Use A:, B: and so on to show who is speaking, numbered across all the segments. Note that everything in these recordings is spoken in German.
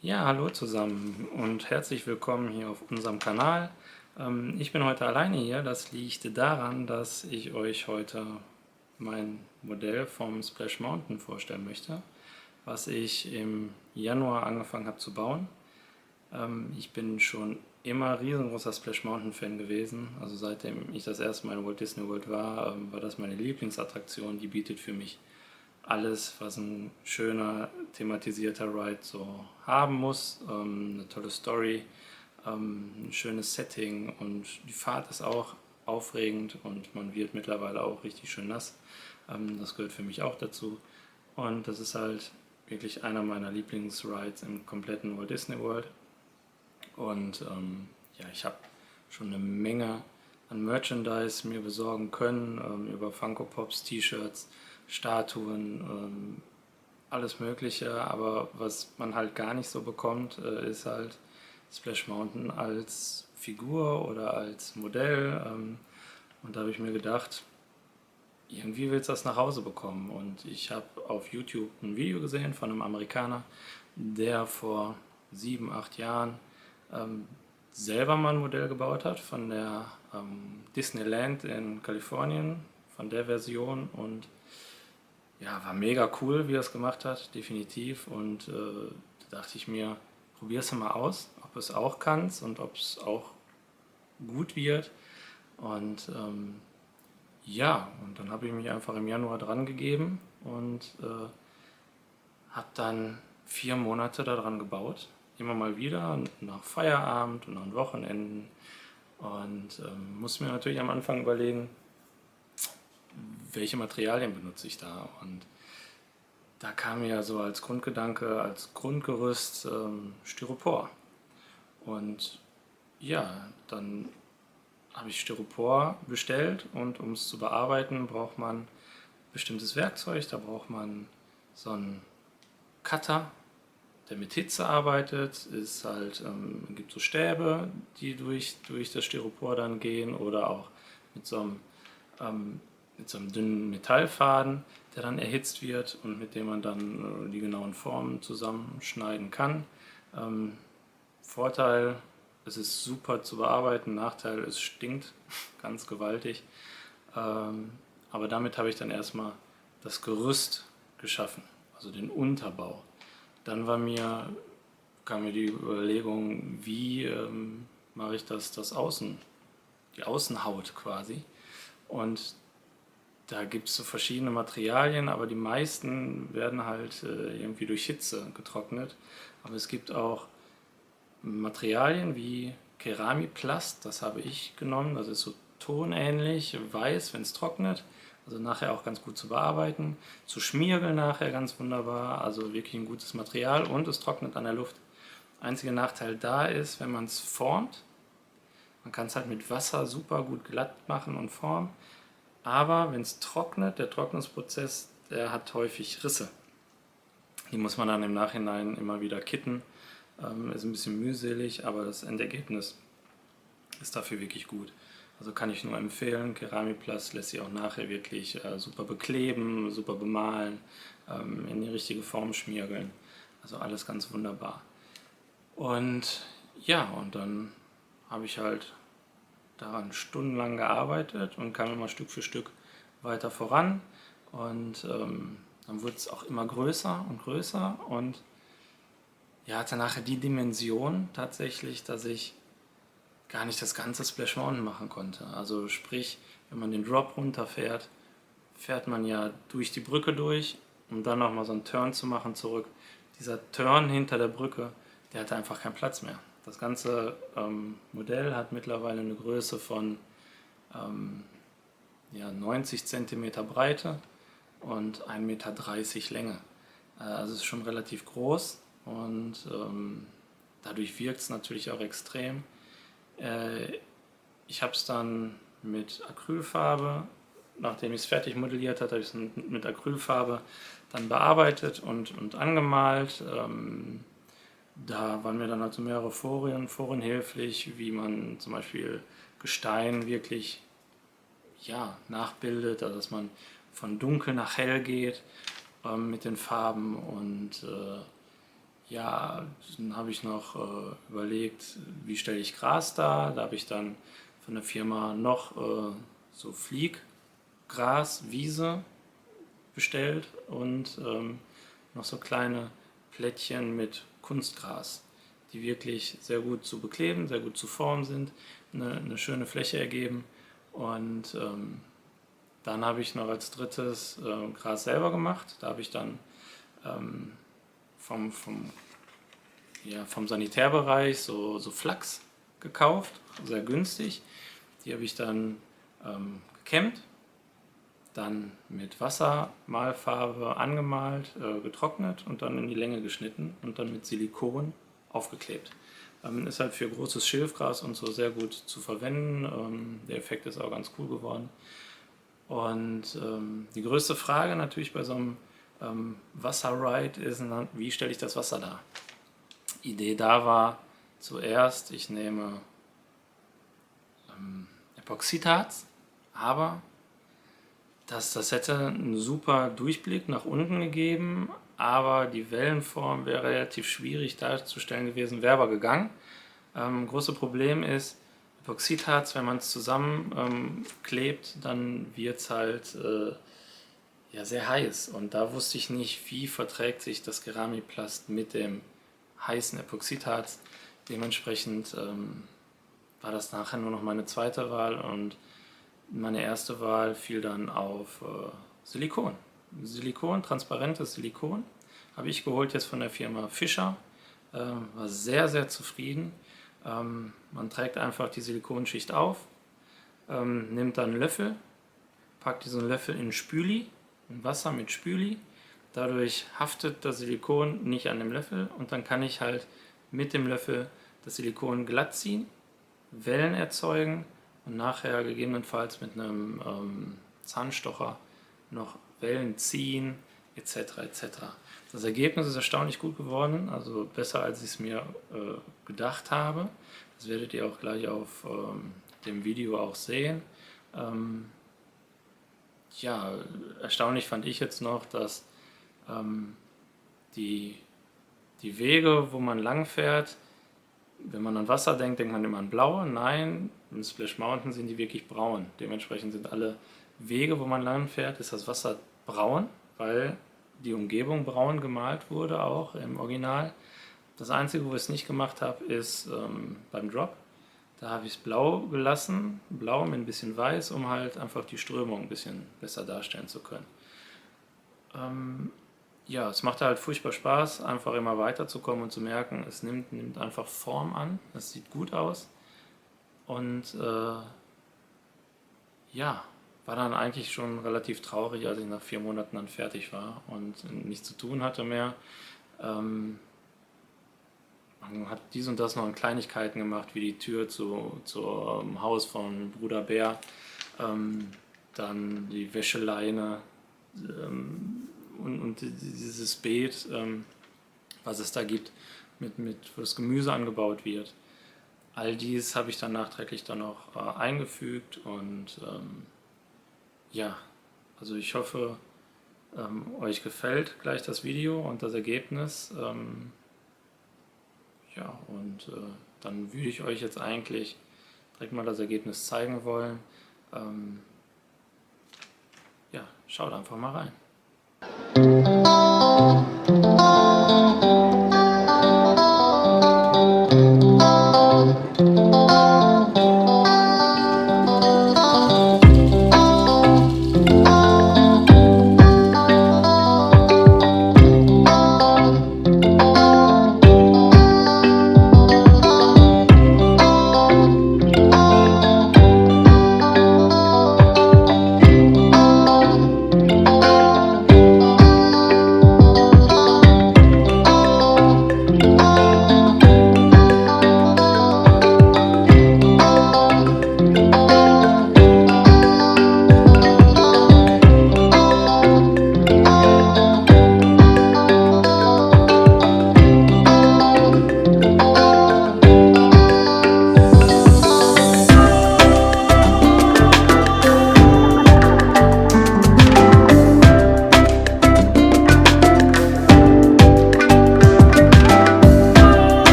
A: Ja, hallo zusammen und herzlich willkommen hier auf unserem Kanal. Ich bin heute alleine hier. Das liegt daran, dass ich euch heute mein Modell vom Splash Mountain vorstellen möchte, was ich im Januar angefangen habe zu bauen. Ich bin schon immer riesengroßer Splash Mountain Fan gewesen. Also seitdem ich das erste Mal in Walt Disney World war, war das meine Lieblingsattraktion. Die bietet für mich alles, was ein schöner thematisierter Ride so haben muss. Eine tolle Story, ein schönes Setting und die Fahrt ist auch aufregend und man wird mittlerweile auch richtig schön nass. Das gehört für mich auch dazu. Und das ist halt wirklich einer meiner Lieblingsrides im kompletten Walt Disney World. Und ja, ich habe schon eine Menge an Merchandise mir besorgen können, über Funko Pops, T-Shirts, Statuen, alles Mögliche. Aber was man halt gar nicht so bekommt, ist halt Splash Mountain als Figur oder als Modell. Und da habe ich mir gedacht, irgendwie willst du das nach Hause bekommen. Und ich habe auf YouTube ein Video gesehen von einem Amerikaner, der vor 7, 8 Jahren ähm, selber mal ein Modell gebaut hat von der Disneyland in Kalifornien, von der Version. Und ja, war mega cool, wie er es gemacht hat, definitiv. Und da dachte ich mir, probier's mal aus, ob es auch kannst und ob es auch gut wird. Und ja, und dann habe ich mich einfach im Januar dran gegeben und habe dann 4 Monate daran gebaut. Immer mal wieder, nach Feierabend und an Wochenenden. Und muss mir natürlich am Anfang überlegen, welche Materialien benutze ich da. Und da kam mir so als Grundgedanke, als Grundgerüst Styropor. Und ja, dann habe ich Styropor bestellt und um es zu bearbeiten, braucht man bestimmtes Werkzeug. Da braucht man so einen Cutter, der mit Hitze arbeitet. Ist halt, gibt so Stäbe, die durch das Styropor dann gehen oder auch mit so einem, mit so einem dünnen Metallfaden, der dann erhitzt wird und mit dem man dann die genauen Formen zusammenschneiden kann. Vorteil, es ist super zu bearbeiten. Nachteil, es stinkt ganz gewaltig. Ähm, aber damit habe ich dann erstmal das Gerüst geschaffen, also den Unterbau. Dann kam mir die Überlegung, wie mache ich das Außen, die Außenhaut quasi. Und da gibt es so verschiedene Materialien, aber die meisten werden halt irgendwie durch Hitze getrocknet. Aber es gibt auch Materialien wie Keramiplast, das habe ich genommen, das ist so tonähnlich, weiß, wenn es trocknet, also nachher auch ganz gut zu bearbeiten, zu schmiergeln nachher ganz wunderbar, also wirklich ein gutes Material und es trocknet an der Luft. Einziger Nachteil da ist, wenn man es formt, man kann es halt mit Wasser super gut glatt machen und formen, aber wenn es trocknet, der Trocknungsprozess, der hat häufig Risse. Die muss man dann im Nachhinein immer wieder kitten. Ist ein bisschen mühselig, aber das Endergebnis ist dafür wirklich gut. Also kann ich nur empfehlen. Keramiplast lässt sich auch nachher wirklich super bekleben, super bemalen, in die richtige Form schmiergeln. Also alles ganz wunderbar. Und ja, und dann habe ich halt daran stundenlang gearbeitet und kam immer Stück für Stück weiter voran. Und dann wurde es auch immer größer und größer und ja, hatte nachher die Dimension tatsächlich, dass ich gar nicht das ganze Splash Mountain machen konnte. Also sprich, wenn man den Drop runterfährt, fährt man ja durch die Brücke durch, um dann nochmal so einen Turn zu machen zurück. Dieser Turn hinter der Brücke, der hatte einfach keinen Platz mehr. Das ganze Modell hat mittlerweile eine Größe von ja, 90 Zentimeter Breite und 1,30 Meter Länge. Also es ist schon relativ groß und dadurch wirkt es natürlich auch extrem. Ich habe es dann mit Acrylfarbe, nachdem ich es fertig modelliert hatte, habe ich es mit Acrylfarbe dann bearbeitet und angemalt. Da waren mir dann also mehrere Foren hilflich, wie man zum Beispiel Gestein wirklich ja, nachbildet, also dass man von dunkel nach hell geht mit den Farben und Ja, dann habe ich noch überlegt, wie stelle ich Gras dar. Da habe ich dann von der Firma noch so Flieggras, Wiese bestellt und noch so kleine Plättchen mit Kunstgras, die wirklich sehr gut zu bekleben, sehr gut zu formen sind, eine schöne Fläche ergeben. Und dann habe ich noch als drittes Gras selber gemacht. Da habe ich dann vom, vom, vom Sanitärbereich so Flachs gekauft, sehr günstig. Die habe ich dann gekämmt, dann mit Wassermalfarbe angemalt, getrocknet und dann in die Länge geschnitten und dann mit Silikon aufgeklebt. Ist halt für großes Schilfgras und so sehr gut zu verwenden. Der Effekt ist auch ganz cool geworden. Und die größte Frage natürlich bei so einem Wasserride ist, wie stelle ich das Wasser dar? Idee da war zuerst, ich nehme Epoxidharz, aber das hätte einen super Durchblick nach unten gegeben, aber die Wellenform wäre relativ schwierig darzustellen gewesen, wäre aber gegangen. Große Problem ist, Epoxidharz, wenn man es zusammenklebt, dann wird es halt ja, sehr heiß. Und da wusste ich nicht, wie verträgt sich das Keramiplast mit dem heißen Epoxidharz. Dementsprechend war das nachher nur noch meine zweite Wahl und meine erste Wahl fiel dann auf Silikon. Silikon, transparentes Silikon, habe ich geholt jetzt von der Firma Fischer. War sehr, sehr zufrieden. Man trägt einfach die Silikonschicht auf, nimmt dann einen Löffel, packt diesen Löffel in Spüli, in Wasser mit Spüli. Dadurch haftet das Silikon nicht an dem Löffel und dann kann ich halt mit dem Löffel das Silikon glatt ziehen, Wellen erzeugen und nachher gegebenenfalls mit einem Zahnstocher noch Wellen ziehen etc. etc. Das Ergebnis ist erstaunlich gut geworden, also besser als ich es mir gedacht habe. Das werdet ihr auch gleich auf dem Video auch sehen. Ja, erstaunlich fand ich jetzt noch, dass die Wege, wo man lang fährt, wenn man an Wasser denkt, denkt man immer an blaue. Nein, in Splash Mountain sind die wirklich braun. Dementsprechend sind alle Wege, wo man lang fährt, ist das Wasser braun, weil die Umgebung braun gemalt wurde, auch im Original. Das Einzige, wo ich es nicht gemacht habe, ist beim Drop. Da habe ich es blau gelassen, blau mit ein bisschen weiß, um halt einfach die Strömung ein bisschen besser darstellen zu können. Ja, es macht halt furchtbar Spaß, einfach immer weiterzukommen und zu merken, es nimmt einfach Form an, es sieht gut aus und ja, war dann eigentlich schon relativ traurig, als ich nach 4 Monaten dann fertig war und nichts zu tun hatte mehr. Man hat dies und das noch in Kleinigkeiten gemacht, wie die Tür zum Haus von Bruder Bär, dann die Wäscheleine und dieses Beet, was es da gibt, wo das Gemüse angebaut wird. All dies habe ich dann nachträglich dann noch eingefügt und ja, also ich hoffe, euch gefällt gleich das Video und das Ergebnis. Ja, und dann würde ich euch jetzt eigentlich direkt mal das Ergebnis zeigen wollen. Ja, schaut einfach mal rein.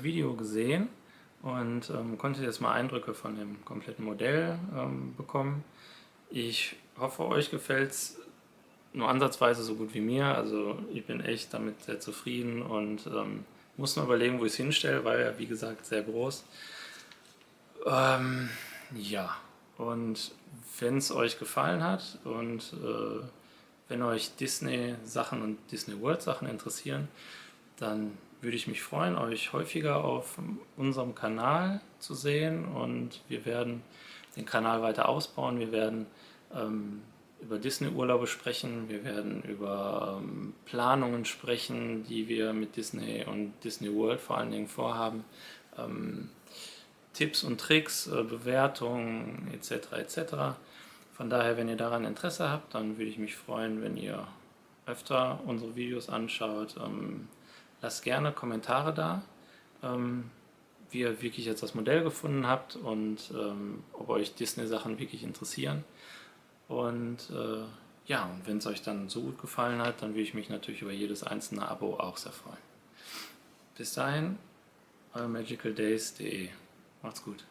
A: Video gesehen und konntet jetzt mal Eindrücke von dem kompletten Modell bekommen. Ich hoffe, euch gefällt es nur ansatzweise so gut wie mir. Also ich bin echt damit sehr zufrieden und muss nur überlegen, wo ich es hinstelle, weil er, wie gesagt, sehr groß. Ja, und wenn es euch gefallen hat und wenn euch Disney-Sachen und Disney World-Sachen interessieren, dann würde ich mich freuen, euch häufiger auf unserem Kanal zu sehen, und wir werden den Kanal weiter ausbauen. Wir werden über Disney-Urlaube sprechen, wir werden über Planungen sprechen, die wir mit Disney und Disney World vor allen Dingen vorhaben. Tipps und Tricks, Bewertungen etc. etc. Von daher, wenn ihr daran Interesse habt, dann würde ich mich freuen, wenn ihr öfter unsere Videos anschaut. Lasst gerne Kommentare da, wie ihr wirklich jetzt das Modell gefunden habt und ob euch Disney-Sachen wirklich interessieren. Und ja, und wenn es euch dann so gut gefallen hat, dann würde ich mich natürlich über jedes einzelne Abo auch sehr freuen. Bis dahin, euer magicaldays.de. Macht's gut.